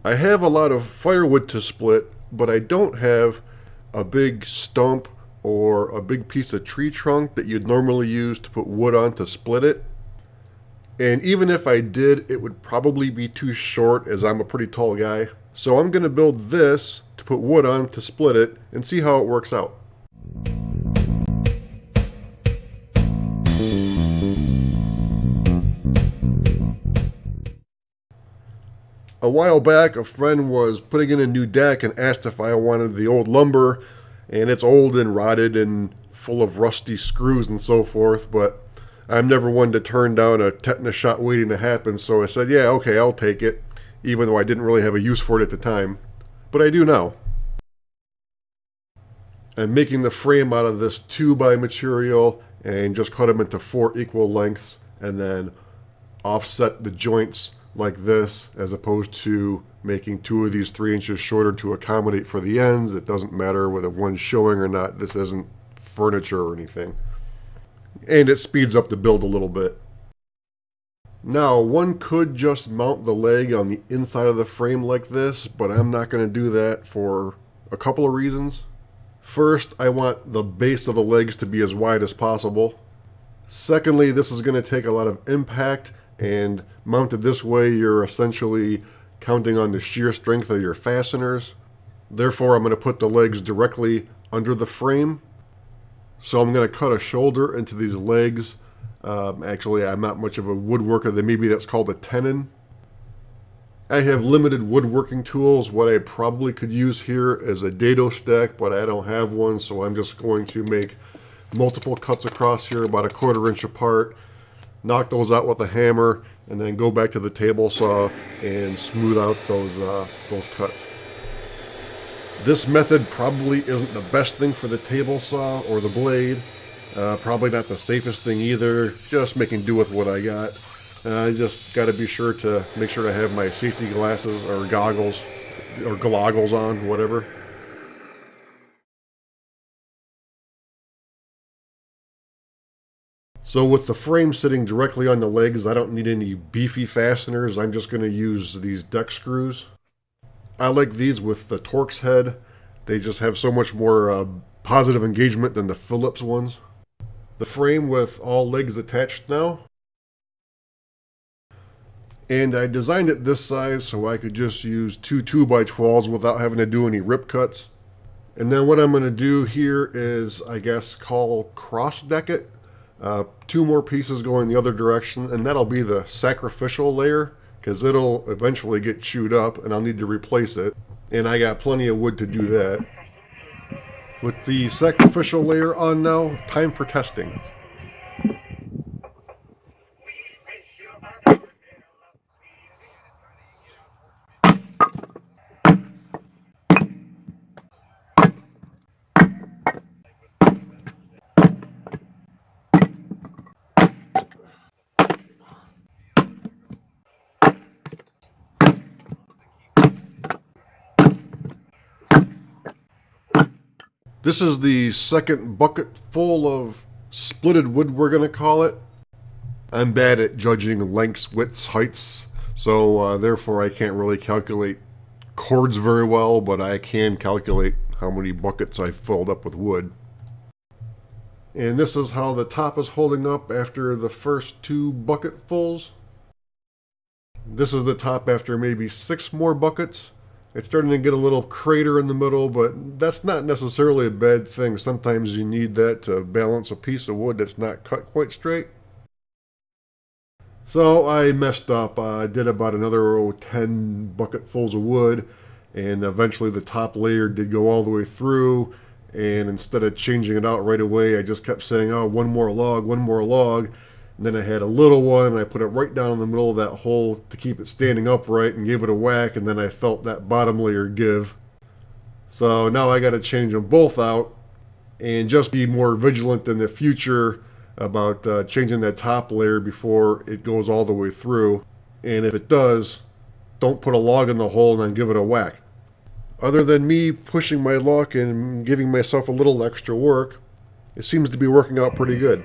I have a lot of firewood to split, but I don't have a big stump or a big piece of tree trunk that you'd normally use to put wood on to split it. And even if I did, it would probably be too short as I'm a pretty tall guy. So I'm going to build this to put wood on to split it and see how it works out. A while back, a friend was putting in a new deck and asked if I wanted the old lumber, and it's old and rotted and full of rusty screws and so forth, but I'm never one to turn down a tetanus shot waiting to happen, so I said, yeah, okay, I'll take it, even though I didn't really have a use for it at the time. But I do now. I'm making the frame out of this 2x material and just cut them into 4 equal lengths and then offset the joints like this, as opposed to making 2 of these 3 inches shorter to accommodate for the ends. It doesn't matter whether one's showing or not. This isn't furniture or anything. And it speeds up the build a little bit. Now, one could just mount the leg on the inside of the frame like this, but I'm not going to do that for a couple of reasons. First, I want the base of the legs to be as wide as possible. Secondly, this is going to take a lot of impact, and mounted this way, you're essentially counting on the shear strength of your fasteners. Therefore, I'm going to put the legs directly under the frame. So I'm going to cut a shoulder into these legs. Actually, I'm not much of a woodworker, then maybe that's called a tenon. I have limited woodworking tools. What I probably could use here is a dado stack, but I don't have one, so I'm just going to make multiple cuts across here, about 1/4 inch apart. Knock those out with a hammer, and then go back to the table saw and smooth out those cuts. This method probably isn't the best thing for the table saw or the blade. Probably not the safest thing either. Just making do with what I got. I just got to be sure to make sure to have my safety glasses or goggles or goggles on, whatever. So with the frame sitting directly on the legs, I don't need any beefy fasteners. I'm just going to use these deck screws. I like these with the Torx head. They just have so much more positive engagement than the Phillips ones. The frame with all legs attached now. And I designed it this size so I could just use 2 2x12s without having to do any rip cuts. And then what I'm going to do here is, I guess, cross deck it. 2 more pieces going the other direction, and that'll be the sacrificial layer, because it'll eventually get chewed up and I'll need to replace it, and I got plenty of wood to do that. With the sacrificial layer on now, time for testing. This is the second bucket full of splitted wood, we're going to call it. I'm bad at judging lengths, widths, heights, so therefore I can't really calculate cords very well, but I can calculate how many buckets I filled up with wood. And this is how the top is holding up after the first 2 bucketfuls. This is the top after maybe 6 more buckets. It's starting to get a little crater in the middle, but that's not necessarily a bad thing. Sometimes you need that to balance a piece of wood that's not cut quite straight. So I messed up. I did about another 10 bucketfuls of wood, and eventually the top layer did go all the way through, and instead of changing it out right away, I just kept saying, oh, one more log, one more log. And then I had a little one, and I put it right down in the middle of that hole to keep it standing upright and gave it a whack, and then I felt that bottom layer give. So now I got to change them both out and just be more vigilant in the future about changing that top layer before it goes all the way through. And if it does, don't put a log in the hole and then give it a whack. Other than me pushing my luck and giving myself a little extra work, it seems to be working out pretty good.